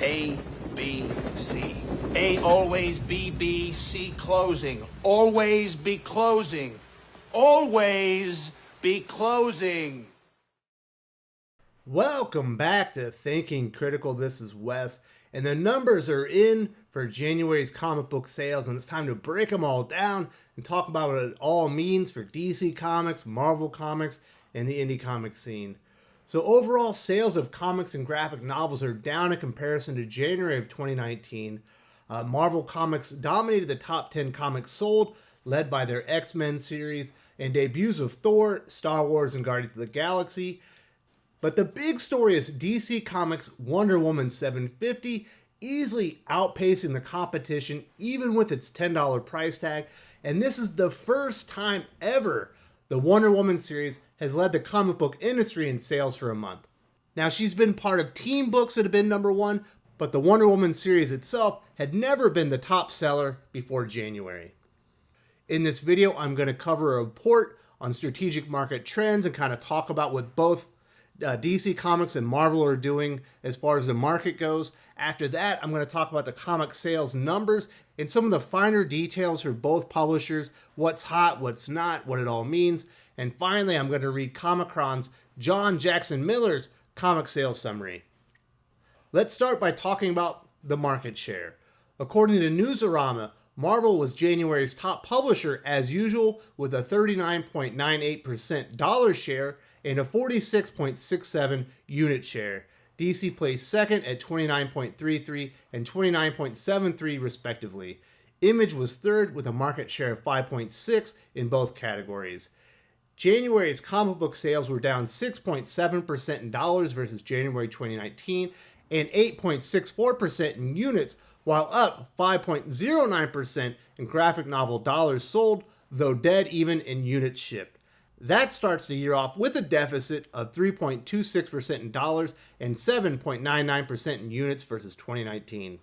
A, B, C. A always B, B, C closing. Always be closing. Always be closing. Welcome back to Thinking Critical. This is Wes, and the numbers are in for January's comic book sales, and it's time to break them all down and talk about what it all means for DC Comics, Marvel Comics, and the indie comic scene. So overall, sales of comics and graphic novels are down in comparison to January of 2019. Marvel Comics dominated the top 10 comics sold, led by their X-Men series and debuts of Thor, Star Wars, and Guardians of the Galaxy. But the big story is DC Comics' Wonder Woman 750 easily outpacing the competition even with its $10 price tag. And this is the first time ever the Wonder Woman series has led the comic book industry in sales for a month. Now, she's been part of team books that have been number one, but the Wonder Woman series itself had never been the top seller before January. In this video, I'm going to cover a report on strategic market trends and kind of talk about what both DC Comics and Marvel are doing as far as the market goes. After that, I'm going to talk about the comic sales numbers and some of the finer details for both publishers, what's hot, what's not, what it all means. And finally, I'm going to read Comicron's John Jackson Miller's comic sales summary. Let's start by talking about the market share. According to Newsarama, Marvel was January's top publisher as usual with a 39.98% dollar share and a 46.67 unit share. DC placed second at 29.33 and 29.73 respectively. Image was third with a market share of 5.6 in both categories. January's comic book sales were down 6.7% in dollars versus January 2019 and 8.64% in units, while up 5.09% in graphic novel dollars sold, though dead even in units shipped. That starts the year off with a deficit of 3.26% in dollars and 7.99% in units versus 2019.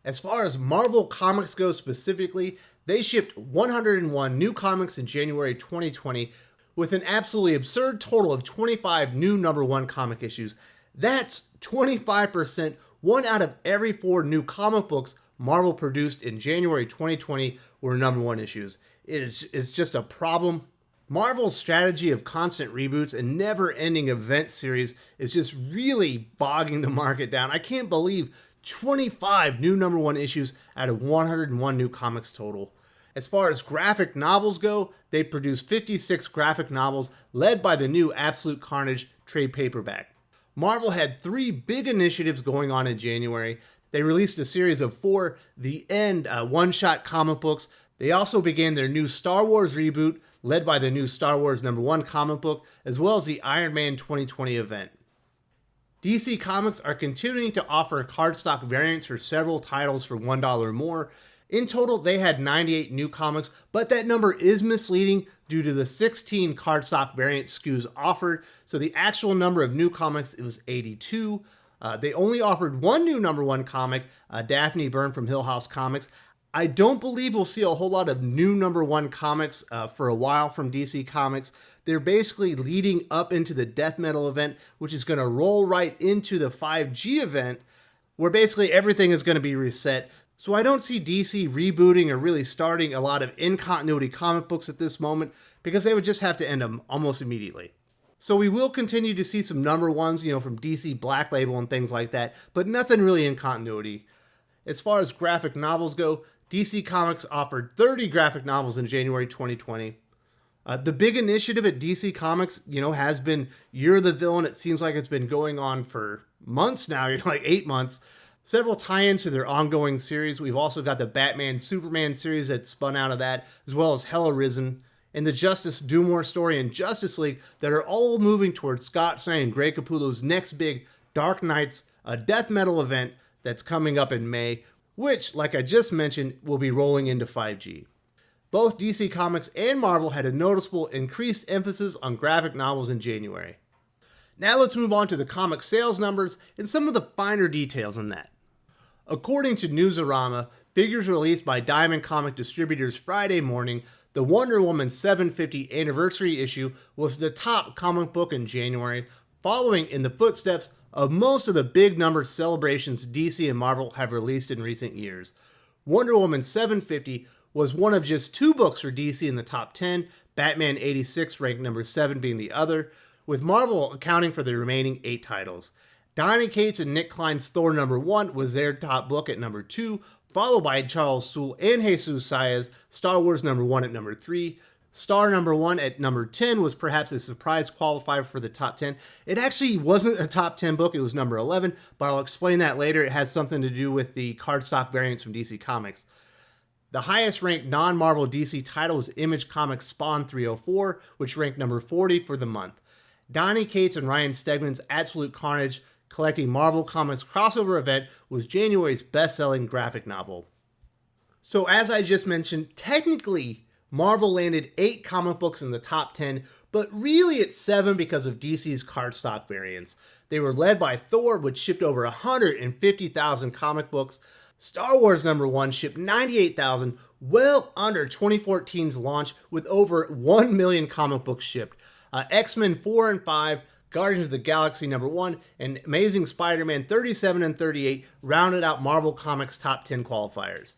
As far as Marvel Comics goes specifically, they shipped 101 new comics in January 2020 with an absolutely absurd total of 25 new number one comic issues. That's 25%, one out of every 4 new comic books Marvel produced in January 2020 were number one issues. It's just a problem. Marvel's strategy of constant reboots and never-ending event series is just really bogging the market down. I can't believe 25 new number one issues out of 101 new comics total. As far as graphic novels go, they produced 56 graphic novels led by the new Absolute Carnage trade paperback. Marvel had 3 big initiatives going on in January. They released a series of 4 The End one-shot comic books. They also began their new Star Wars reboot, led by the new Star Wars #1 comic book, as well as the Iron Man 2020 event. DC Comics are continuing to offer cardstock variants for several titles for $1 more. In total, they had 98 new comics, but that number is misleading due to the 16 cardstock variant SKUs offered, so the actual number of new comics was 82. They only offered 1 new number one comic, Daphne Byrne from Hill House Comics. I don't believe we'll see a whole lot of new number one comics for a while from DC Comics. They're basically leading up into the Death Metal event, which is going to roll right into the 5G event, where basically everything is going to be reset. So I don't see DC rebooting or really starting a lot of in-continuity comic books at this moment, because they would just have to end them almost immediately. So we will continue to see some number ones, from DC Black Label and things like that, but nothing really in continuity. As far as graphic novels go, DC Comics offered 30 graphic novels in January 2020. The big initiative at DC Comics, has been You're the Villain. It seems like it's been going on for months now, like 8 months. Several tie-ins to their ongoing series. We've also got the Batman Superman series that spun out of that, as well as Hell Arisen, and the Justice Dumore story and Justice League that are all moving towards Scott Snyder and Greg Capullo's next big Dark Knights, a death metal event that's coming up in May, which, like I just mentioned, will be rolling into 5G. Both DC Comics and Marvel had a noticeable increased emphasis on graphic novels in January. Now let's move on to the comic sales numbers and some of the finer details on that. According to Newsarama, figures released by Diamond Comic Distributors Friday morning, the Wonder Woman 750 anniversary issue was the top comic book in January, following in the footsteps of most of the big number celebrations DC and Marvel have released in recent years. Wonder Woman 750 was one of just 2 books for DC in the top 10, Batman 86 ranked number 7 being the other, with Marvel accounting for the remaining 8 titles. Donny Cates and Nick Klein's Thor number 1 was their top book at number 2, followed by Charles Soule and Jesus Saya's Star Wars number 1 at number 3. Star number 1 at number 10 was perhaps a surprise qualifier for the top 10. It actually wasn't a top 10 book, it was number 11, but I'll explain that later. It has something to do with the cardstock variants from DC Comics. The highest ranked non-Marvel DC title was Image Comics Spawn 304, which ranked number 40 for the month. Donny Cates and Ryan Stegman's Absolute Carnage Collecting Marvel Comics crossover event was January's best-selling graphic novel. So as I just mentioned, technically Marvel landed 8 comic books in the top 10, but really it's 7 because of DC's cardstock variants. They were led by Thor, which shipped over 150,000 comic books. Star Wars number 1 shipped 98,000, well under 2014's launch with over 1 million comic books shipped. X-Men 4 and 5, Guardians of the Galaxy number 1, and Amazing Spider-Man 37 and 38 rounded out Marvel Comics top 10 qualifiers.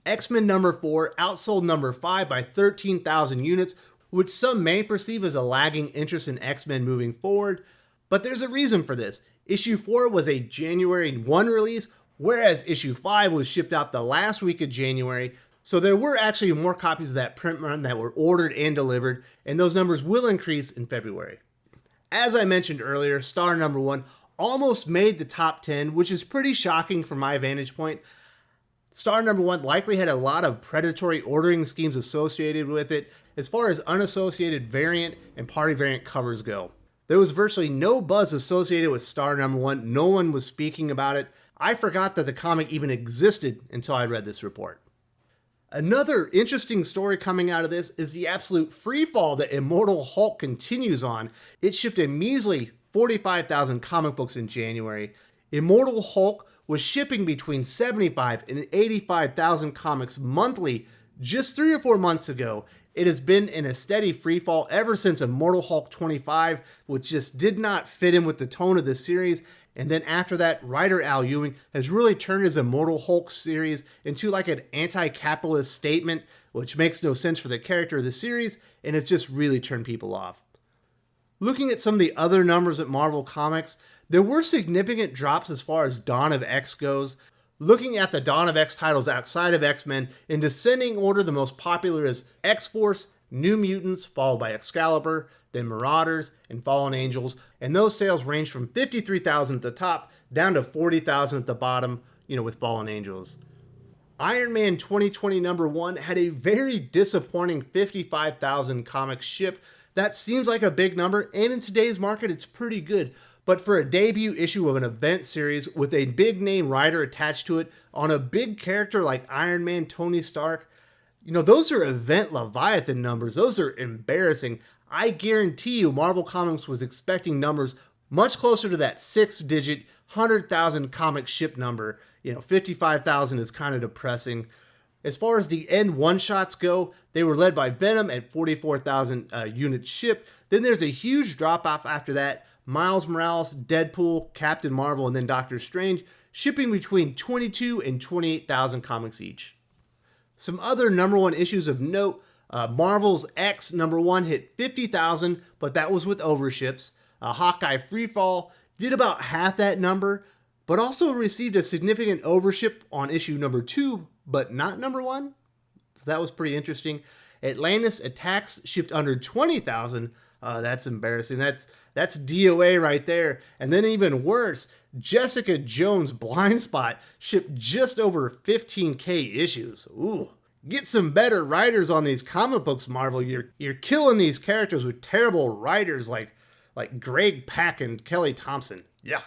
X-Men number 4 outsold number 5 by 13,000 units, which some may perceive as a lagging interest in X-Men moving forward, but there's a reason for this. Issue 4 was a January 1 release, whereas issue 5 was shipped out the last week of January, so there were actually more copies of that print run that were ordered and delivered, and those numbers will increase in February. As I mentioned earlier, Star number 1 almost made the top 10, which is pretty shocking from my vantage point. Star number 1 likely had a lot of predatory ordering schemes associated with it as far as unassociated variant and party variant covers go. There was virtually no buzz associated with Star number 1. No one was speaking about it. I forgot that the comic even existed until I read this report. Another interesting story coming out of this is the absolute freefall that Immortal Hulk continues on. It shipped a measly 45,000 comic books in January. Immortal Hulk was shipping between 75 and 85,000 comics monthly just 3 or 4 months ago. It has been in a steady freefall ever since Immortal Hulk 25, which just did not fit in with the tone of the series. And then after that, writer Al Ewing has really turned his Immortal Hulk series into like an anti-capitalist statement, which makes no sense for the character of the series, and it's just really turned people off. Looking at some of the other numbers at Marvel Comics, there were significant drops as far as Dawn of X goes. Looking at the Dawn of X titles outside of X-Men, in descending order, the most popular is X-Force, New Mutants, followed by Excalibur, then Marauders, and Fallen Angels, and those sales range from 53,000 at the top down to 40,000 at the bottom, with Fallen Angels. Iron Man 2020 number 1 had a very disappointing 55,000 comics shipped. That seems like a big number, and in today's market it's pretty good, but for a debut issue of an event series with a big name writer attached to it on a big character like Iron Man, Tony Stark, those are event Leviathan numbers. Those are embarrassing. I guarantee you Marvel Comics was expecting numbers much closer to that 6-digit 100,000 comic ship number. 55,000 is kind of depressing. As far as the end one-shots go, they were led by Venom at 44,000 units shipped. Then there's a huge drop-off after that. Miles Morales, Deadpool, Captain Marvel, and then Doctor Strange, shipping between 22 and 28,000 comics each. Some other number 1 issues of note, Marvel's X number 1 hit 50,000, but that was with overships. Hawkeye Freefall did about half that number, but also received a significant overship on issue number 2, but not number 1. So that was pretty interesting. Atlantis Attacks shipped under 20,000. That's embarrassing. That's DOA right there. And then even worse, Jessica Jones Blind Spot shipped just over 15K issues. Ooh. Get some better writers on these comic books, Marvel. You're killing these characters with terrible writers like Greg Pak and Kelly Thompson. Yuck.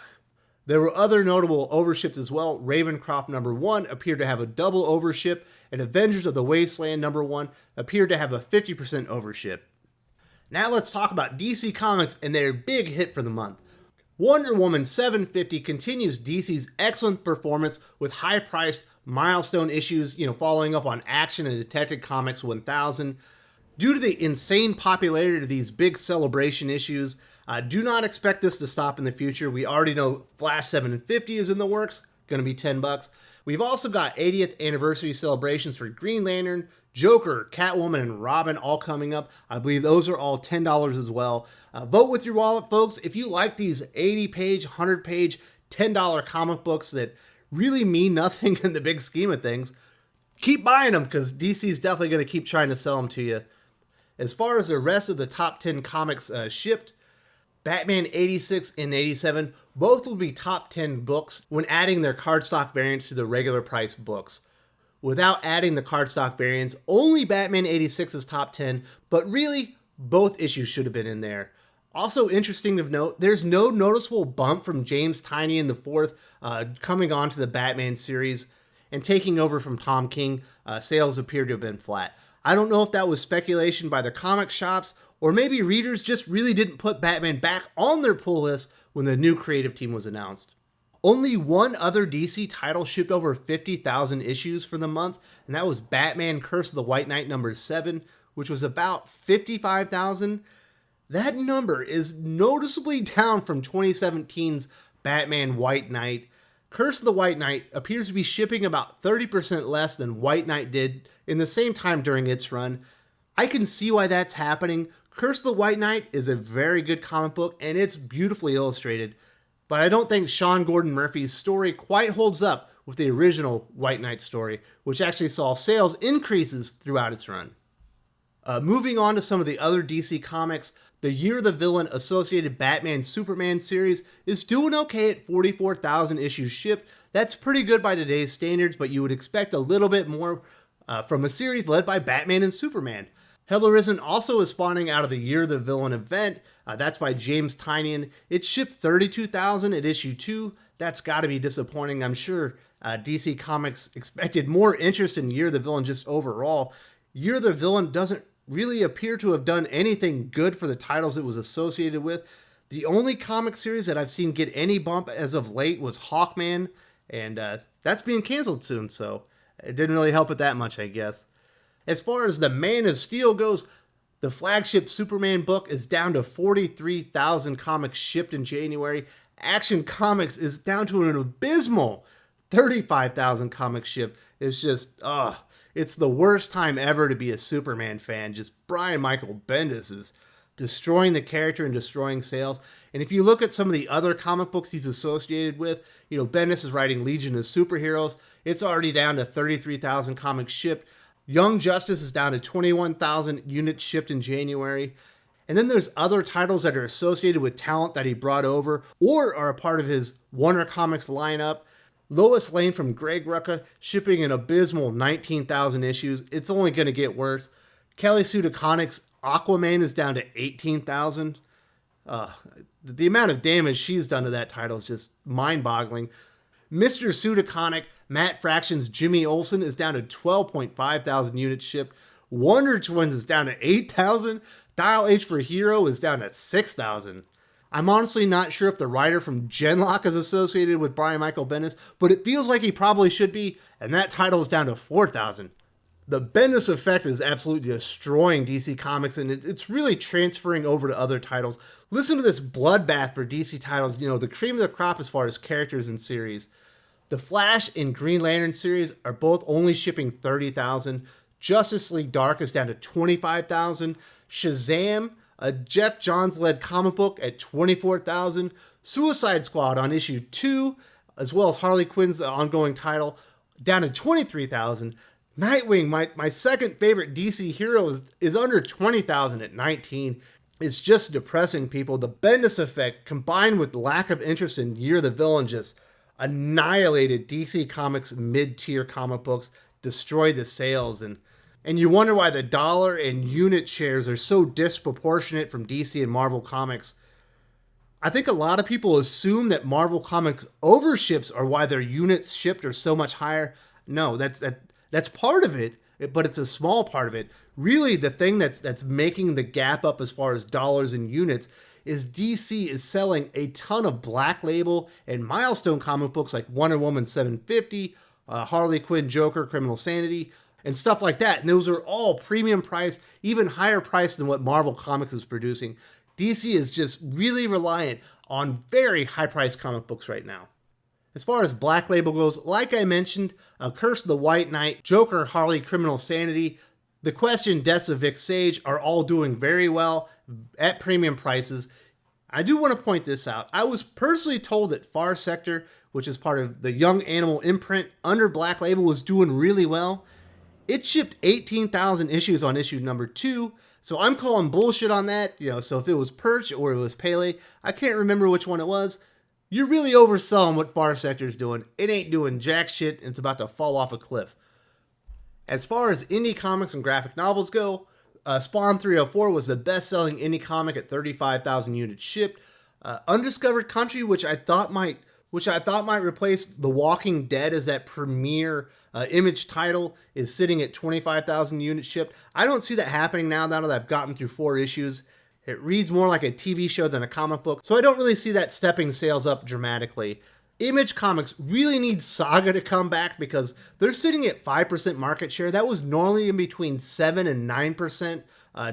There were other notable overships as well. Ravencroft number 1 appeared to have a double overship, and Avengers of the Wasteland number 1 appeared to have a 50% overship. Now let's talk about DC Comics and their big hit for the month. Wonder Woman 750 continues DC's excellent performance with high-priced milestone issues, following up on Action and Detective Comics 1000. Due to the insane popularity of these big celebration issues, Do not expect this to stop in the future. We already know Flash 750 is in the works, going to be $10. We've also got 80th anniversary celebrations for Green Lantern, Joker, Catwoman, and Robin all coming up. I believe those are all $10 as well. Vote with your wallet, folks. If you like these 80-page, 100-page, $10 comic books that really mean nothing in the big scheme of things, keep buying them because DC's definitely going to keep trying to sell them to you. As far as the rest of the top 10 comics shipped, Batman 86 and 87 both will be top 10 books when adding their cardstock variants to the regular price books. Without adding the cardstock variants, only Batman 86 is top 10, but really, both issues should have been in there. Also interesting of note, there's no noticeable bump from James Tynion IV coming onto the Batman series and taking over from Tom King. Sales appear to have been flat. I don't know if that was speculation by the comic shops, or maybe readers just really didn't put Batman back on their pull list when the new creative team was announced. Only one other DC title shipped over 50,000 issues for the month, and that was Batman Curse of the White Knight number 7, which was about 55,000. That number is noticeably down from 2017's Batman White Knight. Curse of the White Knight appears to be shipping about 30% less than White Knight did in the same time during its run. I can see why that's happening. Curse of the White Knight is a very good comic book, and it's beautifully illustrated. But I don't think Sean Gordon Murphy's story quite holds up with the original White Knight story, which actually saw sales increases throughout its run. Moving on to some of the other DC comics, the Year of the Villain Associated Batman-Superman series is doing okay at 44,000 issues shipped. That's pretty good by today's standards, but you would expect a little bit more from a series led by Batman and Superman. Hell Arisen also is spawning out of the Year of the Villain event. That's by James Tynion. It shipped 32,000 at issue 2. That's got to be disappointing. I'm sure DC Comics expected more interest in Year of the Villain just overall. Year of the Villain doesn't really appear to have done anything good for the titles it was associated with. The only comic series that I've seen get any bump as of late was Hawkman, and that's being canceled soon, so it didn't really help it that much, I guess. As far as the Man of Steel goes, the flagship Superman book is down to 43,000 comics shipped in January. Action Comics is down to an abysmal 35,000 comics shipped. It's just, it's the worst time ever to be a Superman fan. Just Brian Michael Bendis is destroying the character and destroying sales. And if you look at some of the other comic books he's associated with, Bendis is writing Legion of Superheroes. It's already down to 33,000 comics shipped. Young Justice is down to 21,000 units shipped in January. And then there's other titles that are associated with talent that he brought over or are a part of his Warner Comics lineup. Lois Lane from Greg Rucka shipping an abysmal 19,000 issues. It's only going to get worse. Kelly Sue DeConnick's Aquaman is down to 18,000. The amount of damage she's done to that title is just mind-boggling. Mr. Sue DeConnick, Matt Fraction's Jimmy Olsen is down to 12.5 thousand units shipped. Wonder Twins is down to 8,000. Dial H for Hero is down to 6,000. I'm honestly not sure if the writer from Genlock is associated with Brian Michael Bendis, but it feels like he probably should be, and that title is down to 4,000. The Bendis effect is absolutely destroying DC Comics, and it's really transferring over to other titles. Listen to this bloodbath for DC titles, the cream of the crop as far as characters and series. The Flash and Green Lantern series are both only shipping 30,000. Justice League Dark is down to 25,000. Shazam, a Jeff Johns-led comic book, at 24,000. Suicide Squad on issue 2, as well as Harley Quinn's ongoing title, down to 23,000. Nightwing, my second favorite DC hero, is under 20,000 at 19. It's just depressing, people. The Bendis effect, combined with lack of interest in Year of the Villain, just annihilated DC Comics mid-tier comic books, destroyed the sales, and you wonder why the dollar and unit shares are so disproportionate from DC and Marvel Comics. I think a lot of people assume that Marvel Comics overships are why their units shipped are so much higher. No, that's part of it, but it's a small part of it. Really, the thing that's making the gap up as far as dollars and units is DC is selling a ton of Black Label and milestone comic books like Wonder Woman 750, Harley Quinn, Joker, Criminal Sanity, and stuff like that. And those are all premium priced, even higher priced than what Marvel Comics is producing. DC is just really reliant on very high-priced comic books right now. As far as Black Label goes, like I mentioned, Curse of the White Knight, Joker, Harley, Criminal Sanity, The Question, Deaths of Vic Sage are all doing very well at premium prices. I do want to point this out. I was personally told that Far Sector, which is part of the Young Animal imprint under Black Label, was doing really well. It shipped 18,000 issues on issue number 2, so I'm calling bullshit on that. So if it was Perch or it was Pele, I can't remember which one it was. You're really overselling what Far Sector's doing. It ain't doing jack shit, and it's about to fall off a cliff. As far as indie comics and graphic novels go, Spawn 304 was the best-selling indie comic at 35,000 units shipped. Undiscovered Country, which I thought might replace The Walking Dead as that premier Image title, is sitting at 25,000 units shipped. I don't see that happening now that I've gotten through 4 issues. It reads more like a TV show than a comic book, so I don't really see that stepping sales up dramatically. Image Comics really needs Saga to come back because they're sitting at 5% market share. That was normally in between 7 and 9%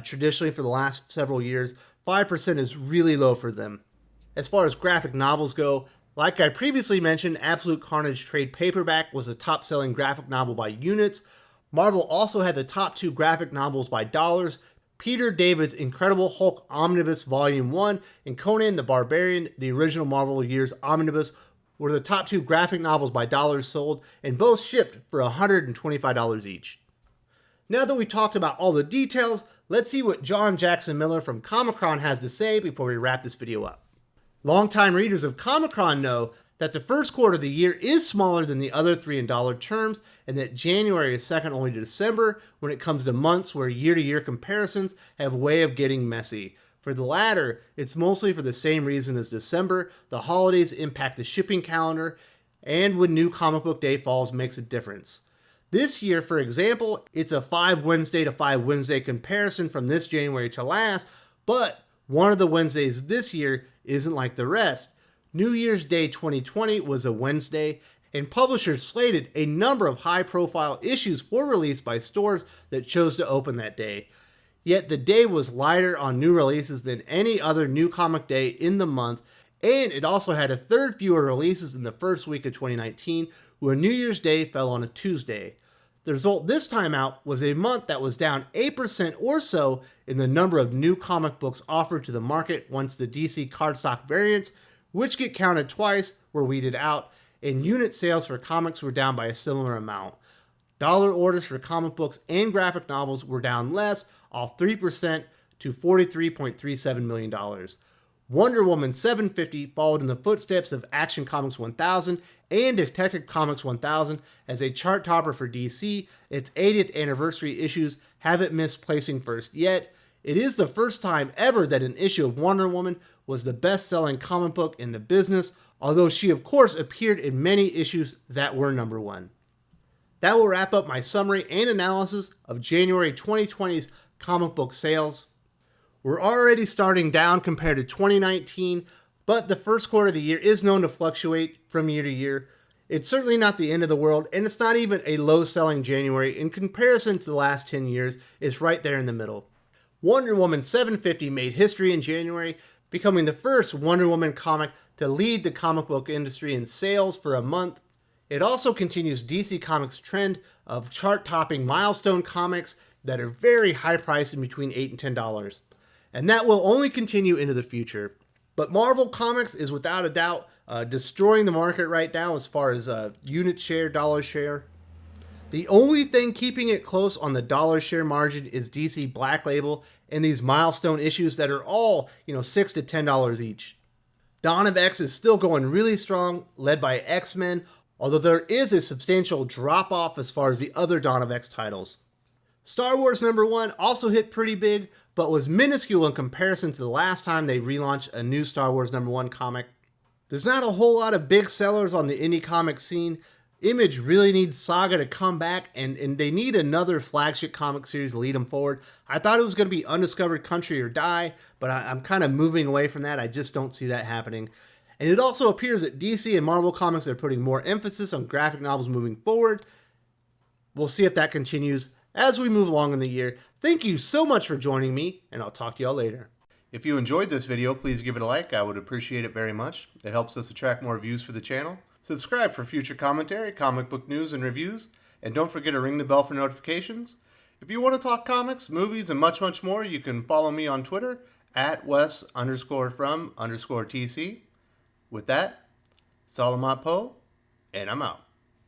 traditionally for the last several years. 5% is really low for them. As far as graphic novels go, like I previously mentioned, Absolute Carnage Trade Paperback was the top-selling graphic novel by units. Marvel also had the top 2 graphic novels by dollars. Peter David's Incredible Hulk Omnibus Volume 1 and Conan the Barbarian, the original Marvel Years Omnibus, were the top 2 graphic novels by dollars sold, and both shipped for $125 each. Now that we talked about all the details, let's see what John Jackson Miller from Comic-Con has to say before we wrap this video up. Longtime readers of Comic-Con know that the first quarter of the year is smaller than the other 3 in dollar terms, and that January is second only to December when it comes to months where year-to-year comparisons have a way of getting messy. For the latter, it's mostly for the same reason as December. The holidays impact the shipping calendar, and when New Comic Book Day falls makes a difference. This year, for example, it's a 5 Wednesday to 5 Wednesday comparison from this January to last, but one of the Wednesdays this year isn't like the rest. New Year's Day 2020 was a Wednesday, and publishers slated a number of high-profile issues for release by stores that chose to open that day. Yet the day was lighter on new releases than any other New Comic Day in the month, and it also had a third fewer releases in the first week of 2019, when New Year's Day fell on a Tuesday. The result this time out was a month that was down 8% or so in the number of new comic books offered to the market once the DC cardstock variants, which get counted twice, were weeded out, and unit sales for comics were down by a similar amount. Dollar orders for comic books and graphic novels were down less, off 3% to $43.37 million. Wonder Woman 750 followed in the footsteps of Action Comics 1000 and Detective Comics 1000 as a chart topper for DC. Its 80th anniversary issues haven't missed placing first yet. It is the first time ever that an issue of Wonder Woman was the best-selling comic book in the business, although she of course appeared in many issues that were number 1. That will wrap up my summary and analysis of January 2020's comic book sales. We're already starting down compared to 2019, but the first quarter of the year is known to fluctuate from year to year. It's certainly not the end of the world, and it's not even a low-selling January. In comparison to the last 10 years, it's right there in the middle. Wonder Woman 750 made history in January, becoming the first Wonder Woman comic to lead the comic book industry in sales for a month. It also continues DC Comics' trend of chart-topping milestone comics that are very high-priced in between $8 and $10. And that will only continue into the future. But Marvel Comics is without a doubt destroying the market right now as far as unit share, dollar share. The only thing keeping it close on the dollar share margin is DC Black Label and these milestone issues that are all, $6 to $10 each. Dawn of X is still going really strong, led by X-Men, although there is a substantial drop-off as far as the other Dawn of X titles. Star Wars #1 also hit pretty big, but was minuscule in comparison to the last time they relaunched a new Star Wars #1 comic. There's not a whole lot of big sellers on the indie comic scene. Image really needs Saga to come back, and they need another flagship comic series to lead them forward. I thought it was going to be Undiscovered Country or Die, but I'm kind of moving away from that. I just don't see that happening. And it also appears that DC and Marvel Comics are putting more emphasis on graphic novels moving forward. We'll see if that continues as we move along in the year. Thank you so much for joining me, and I'll talk to y'all later. If you enjoyed this video, please give it a like. I would appreciate it very much. It helps us attract more views for the channel. Subscribe for future commentary, comic book news, and reviews. And don't forget to ring the bell for notifications. If you want to talk comics, movies, and much, much more, you can follow me on Twitter at Wes_from_TC. With that, Salamat Po, and I'm out.